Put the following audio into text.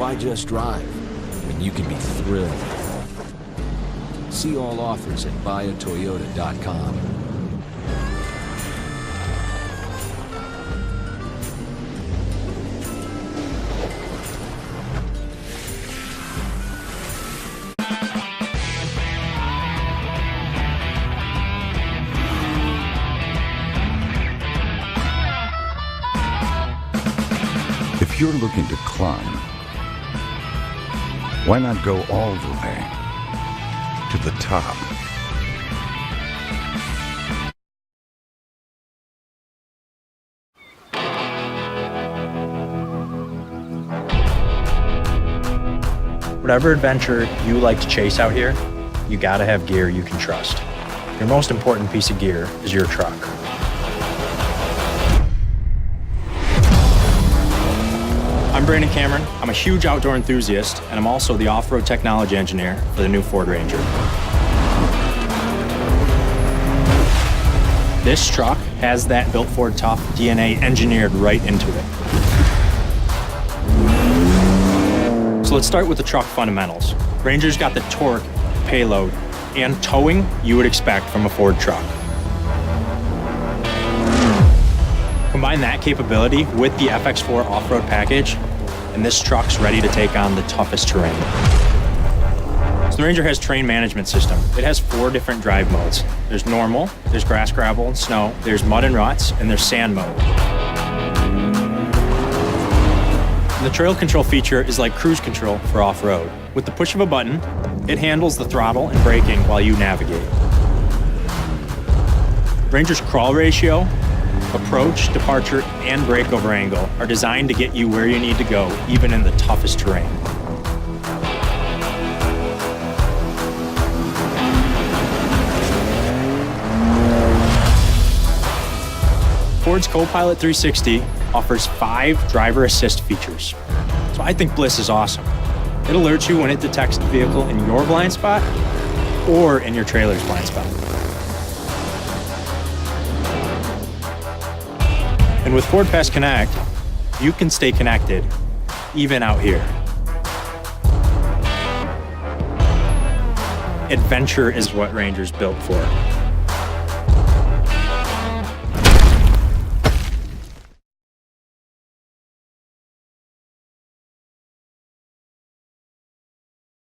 Why just drive when you can be thrilled? See all offers at buyatoyota.com. If you're looking to climb, why not go all the way to the top? Whatever adventure you like to chase out here, you gotta have gear you can trust. Your most important piece of gear is your truck. I'm Brandon Cameron. I'm a huge outdoor enthusiast, and I'm also the off-road technology engineer for the new Ford Ranger. This truck has that Built Ford Tough DNA engineered right into it. So let's start with the truck fundamentals. Ranger's got the torque, payload, and towing you would expect from a Ford truck. Combine that capability with the FX4 off-road package, and this truck's ready to take on the toughest terrain. So the Ranger has terrain management system. It has 4 different drive modes. There's normal, there's grass, gravel, and snow, there's mud and ruts, and there's sand mode. And the trail control feature is like cruise control for off-road. With the push of a button, it handles the throttle and braking while you navigate. Ranger's crawl ratio, approach, departure, and breakover angle are designed to get you where you need to go, even in the toughest terrain. Ford's Co-Pilot 360 offers 5 driver assist features. So I think Bliss is awesome. It alerts you when it detects the vehicle in your blind spot or in your trailer's blind spot. And with Ford Pass Connect, you can stay connected, even out here. Adventure is what Ranger's built for.